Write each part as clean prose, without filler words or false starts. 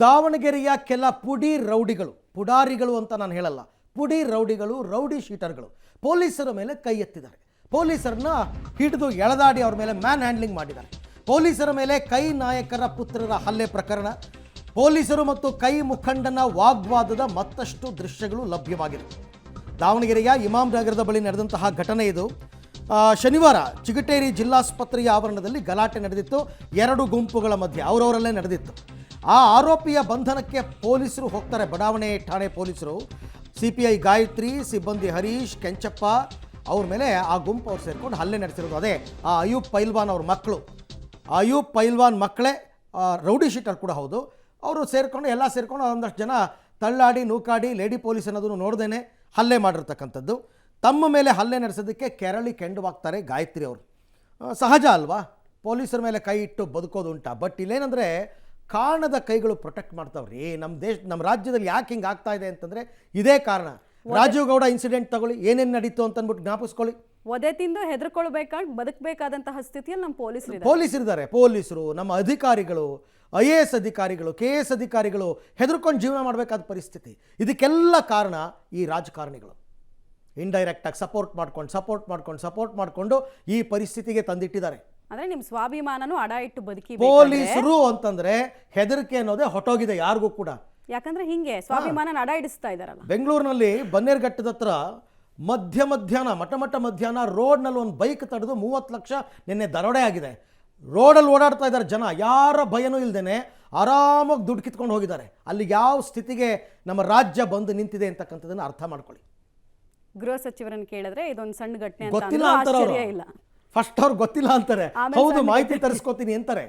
ದಾವಣಗೆರೆಯ ಕೆಲ ಪುಡಿ ರೌಡಿಗಳು, ಪುಡಾರಿಗಳು ಅಂತ ನಾನು ಹೇಳಲ್ಲ, ಪುಡಿ ರೌಡಿಗಳು, ರೌಡಿ ಶೀಟರ್ಗಳು ಪೊಲೀಸರ ಮೇಲೆ ಕೈ ಎತ್ತಿದ್ದಾರೆ. ಪೊಲೀಸರನ್ನ ಹಿಡಿದು ಎಳೆದಾಡಿ ಅವ್ರ ಮೇಲೆ ಮ್ಯಾನ್ ಹ್ಯಾಂಡ್ಲಿಂಗ್ ಮಾಡಿದ್ದಾರೆ. ಪೊಲೀಸರ ಮೇಲೆ ಕೈ ನಾಯಕರ ಪುತ್ರರ ಹಲ್ಲೆ ಪ್ರಕರಣ, ಪೊಲೀಸರು ಮತ್ತು ಕೈ ಮುಖಂಡನ ವಾಗ್ವಾದದ ಮತ್ತಷ್ಟು ದೃಶ್ಯಗಳು ಲಭ್ಯವಾಗಿದೆ. ದಾವಣಗೆರೆಯ ಇಮಾಮ್ ನಗರದ ಬಳಿ ನಡೆದಂತಹ ಘಟನೆ ಇದು. ಶನಿವಾರ ಚಿಗಟೇರಿ ಜಿಲ್ಲಾಸ್ಪತ್ರೆಯ ಆವರಣದಲ್ಲಿ ಗಲಾಟೆ ನಡೆದಿತ್ತು. ಎರಡು ಗುಂಪುಗಳ ಮಧ್ಯೆ ಅವರವರಲ್ಲೇ ನಡೆದಿತ್ತು. ಆ ಆರೋಪಿಯ ಬಂಧನಕ್ಕೆ ಪೊಲೀಸರು ಹೋಗ್ತಾರೆ. ಬಡಾವಣೆ ಠಾಣೆ ಪೊಲೀಸರು CPI ಗಾಯತ್ರಿ, ಸಿಬ್ಬಂದಿ ಹರೀಶ್, ಕೆಂಚಪ್ಪ ಅವ್ರ ಮೇಲೆ ಆ ಗುಂಪು ಅವ್ರು ಸೇರ್ಕೊಂಡು ಹಲ್ಲೆ ನಡೆಸಿರೋದು. ಅದೇ ಆ ಅಯೂಬ್ ಪೈಲ್ವಾನ್ ಅವ್ರ ಮಕ್ಕಳು, ಅಯೂಬ್ ಪೈಲ್ವಾನ್ ಮಕ್ಕಳೇ ರೌಡಿ ಶೀಟರ್ ಕೂಡ ಹೌದು. ಅವರು ಸೇರಿಕೊಂಡು ಎಲ್ಲ ಸೇರಿಕೊಂಡು ಒಂದಷ್ಟು ಜನ ತಳ್ಳಾಡಿ ನೂಕಾಡಿ ಲೇಡಿ ಪೊಲೀಸ್ ಅನ್ನೋದನ್ನು ನೋಡ್ದೇನೆ ಹಲ್ಲೆ ಮಾಡಿರ್ತಕ್ಕಂಥದ್ದು. ತಮ್ಮ ಮೇಲೆ ಹಲ್ಲೆ ನಡೆಸೋದಕ್ಕೆ ಕೆರಳಿ ಕೆಂಡುವಾಗ್ತಾರೆ ಗಾಯತ್ರಿ ಅವರು. ಸಹಜ ಅಲ್ವಾ, ಪೊಲೀಸರ ಮೇಲೆ ಕೈ ಇಟ್ಟು ಬದುಕೋದು ಉಂಟಾ. ಬಟ್ ಇಲ್ಲೇನಂದರೆ ಕಾಣದ ಕೈಗಳು ಪ್ರೊಟೆಕ್ಟ್ ಮಾಡ್ತಾವ್ರಿ. ನಮ್ಮ ರಾಜ್ಯದಲ್ಲಿ ಯಾಕೆ ಹಿಂಗೆ ಆಗ್ತಾ ಇದೆ ಅಂತಂದರೆ ಇದೇ ಕಾರಣ. ರಾಜೀವ್ ಗೌಡ ಇನ್ಸಿಡೆಂಟ್ ತಗೊಳ್ಳಿ, ಏನೇನು ನಡೀತು ಅಂತ ಅಂದ್ಬಿಟ್ಟು ಜ್ಞಾಪಿಸ್ಕೊಳ್ಳಿ. ಒದೆ ತಿಂದು ಹೆದರ್ಕೊಳ್ಬೇಕಾಗಿ ಬದುಕಬೇಕಾದಂತಹ ಸ್ಥಿತಿಯಲ್ಲಿ ನಮ್ಮ ಪೊಲೀಸರಿದ್ದಾರೆ. ಪೊಲೀಸರು, ನಮ್ಮ ಅಧಿಕಾರಿಗಳು, IAS ಅಧಿಕಾರಿಗಳು, KS ಅಧಿಕಾರಿಗಳು ಹೆದರ್ಕೊಂಡು ಜೀವನ ಮಾಡಬೇಕಾದ ಪರಿಸ್ಥಿತಿ. ಇದಕ್ಕೆಲ್ಲ ಕಾರಣ ಈ ರಾಜಕಾರಣಿಗಳು ಇಂಡೈರೆಕ್ಟಾಗಿ ಸಪೋರ್ಟ್ ಮಾಡಿಕೊಂಡು ಈ ಪರಿಸ್ಥಿತಿಗೆ ತಂದಿಟ್ಟಿದ್ದಾರೆ. ಅಂದ್ರೆ ನಿಮ್ಮ ಸ್ವಾಭಿಮಾನನು ಅಡ ಇಟ್ಟು ಬದುಕಿ. ಪೊಲೀಸರು ಅಂತಂದ್ರೆ ಹೆದರಿಕೆ ಅನ್ನೋದೇ ಹೊಟ್ಟೋಗಿದೆ ಯಾರಿಗೂ ಕೂಡ. ಯಾಕಂದ್ರೆ ಹಿಂಗೆ ಸ್ವಾಭಿಮಾನ ಅಡ ಇಡಿಸ್ತಾ ಇದಾರಲ್ಲ. ಬೆಂಗಳೂರಿನಲ್ಲಿ ಬನ್ನೇರ್ಘಟ್ಟದ ಹತ್ರ ಮಧ್ಯಾಹ್ನ ಮಧ್ಯಾಹ್ನ ರೋಡ್ನಲ್ಲಿ ಒಂದು ಬೈಕ್ ತಡೆದು 30 ಲಕ್ಷ ನಿನ್ನೆ ದರೋಡೆ ಆಗಿದೆ. ರೋಡಲ್ಲಿ ಓಡಾಡ್ತಾ ಇದ್ದಾರೆ ಜನ, ಯಾರ ಭಯನೂ ಇಲ್ದೇನೆ ಆರಾಮಾಗಿ ದುಡ್ಡು ಕಿತ್ಕೊಂಡು ಹೋಗಿದ್ದಾರೆ. ಅಲ್ಲಿ ಯಾವ ಸ್ಥಿತಿಗೆ ನಮ್ಮ ರಾಜ್ಯ ಬಂದು ನಿಂತಿದೆ ಅಂತಕ್ಕಂಥದ್ದನ್ನು ಅರ್ಥ ಮಾಡ್ಕೊಳ್ಳಿ. ಗೃಹ ಸಚಿವರನ್ನು ಕೇಳಿದ್ರೆ ಇದೊಂದು ಸಣ್ಣ ಘಟನೆ ಗೊತ್ತಿಲ್ಲ ಅಂತಾರೆ. ಫಸ್ಟ್ ಅವ್ರು ಗೊತ್ತಿಲ್ಲ ಅಂತಾರೆ, ಹೌದು ಮಾಹಿತಿ ತರಿಸ್ಕೋತೀನಿ ಅಂತಾರೆ.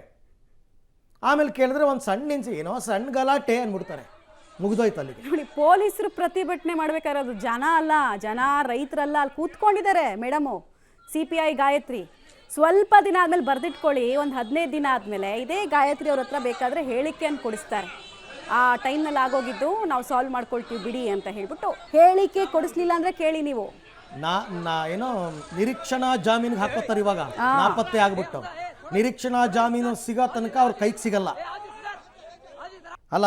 ಆಮೇಲೆ ಕೇಳಿದ್ರೆ ಒಂದು ಏನೋ ಸಣ್ಣ ಗಲಾಟೆ ಅಂದ್ಬಿಡ್ತಾರೆ, ಮುಗಿದೋಯ್ತು ಅಲ್ಲಿಗೆ. ನೋಡಿ, ಪೊಲೀಸರು ಪ್ರತಿಭಟನೆ ಮಾಡ್ಬೇಕಾಗಿರೋದು ಜನ ಅಲ್ಲ, ಜನ ರೈತರಲ್ಲ. ಅಲ್ಲಿ ಕೂತ್ಕೊಂಡಿದ್ದಾರೆ ಮೇಡಮು CPI ಗಾಯತ್ರಿ. ಸ್ವಲ್ಪ ದಿನ ಆದ್ಮೇಲೆ ಬರ್ದಿಟ್ಕೊಳ್ಳಿ, ಒಂದು 15 ದಿನ ಆದಮೇಲೆ ಇದೇ ಗಾಯತ್ರಿ ಅವ್ರ ಹತ್ರ ಬೇಕಾದರೆ ಹೇಳಿಕೆಯನ್ನು ಕೊಡಿಸ್ತಾರೆ. ಆ ಟೈಮ್ನಲ್ಲಿ ಆಗೋಗಿದ್ದು ನಾವು ಸಾಲ್ವ್ ಮಾಡ್ಕೊಳ್ತೀವಿ ಬಿಡಿ ಅಂತ ಹೇಳ್ಬಿಟ್ಟು ಹೇಳಿಕೆ ಕೊಡಿಸ್ಲಿಲ್ಲ ಅಂದರೆ ಕೇಳಿ ನೀವು. ಏನೋ ನಿರೀಕ್ಷಣಾ ಜಾಮೀನಿಗೆ ಹಾಕೋತಾರೆ ಇವಾಗ. ನಾಪತ್ತೆ ಆಗ್ಬಿಟ್ಟು ನಿರೀಕ್ಷಣಾ ಜಾಮೀನು ಸಿಗೋ ತನಕ ಅವ್ರ ಕೈಗೆ ಸಿಗಲ್ಲ ಅಲ್ಲ.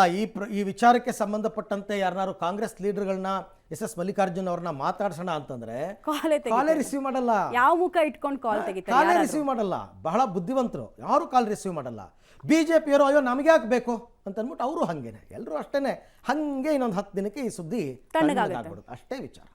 ಈ ವಿಚಾರಕ್ಕೆ ಸಂಬಂಧಪಟ್ಟಂತೆ ಯಾರನ್ನಾರು ಕಾಂಗ್ರೆಸ್ ಲೀಡರ್ಗಳನ್ನ SS ಮಲ್ಲಿಕಾರ್ಜುನ್ ಅವ್ರನ್ನ ಮಾತಾಡ್ಸೋಣ ಅಂತಂದ್ರೆ ಕಾಲೇ ರಿಸೀವ್ ಮಾಡಲ್ಲ. ಯಾವ ಮುಖ ಇಟ್ಕೊಂಡು ಕಾಲೇ ರಿಸೀವ್ ಮಾಡಲ್ಲ. ಬಹಳ ಬುದ್ಧಿವಂತರು, ಯಾರು ಕಾಲ್ ರಿಸೀವ್ ಮಾಡಲ್ಲ. BJPಯವರು ಅಯ್ಯೋ ನಮಗೆ ಯಾಕೆ ಬೇಕು ಅಂತ ಅಂದ್ಬಿಟ್ಟು ಅವರು ಹಂಗೇನೆ, ಎಲ್ಲರೂ ಅಷ್ಟೇನೆ ಹಂಗೆ ಇನ್ನೊಂದು 10 ದಿನಕ್ಕೆ ಈ ಸುದ್ದಿ ತಣ್ಣಗಾಗ್ಬಿಡುತ್ತೆ ಅಷ್ಟೇ ವಿಚಾರ.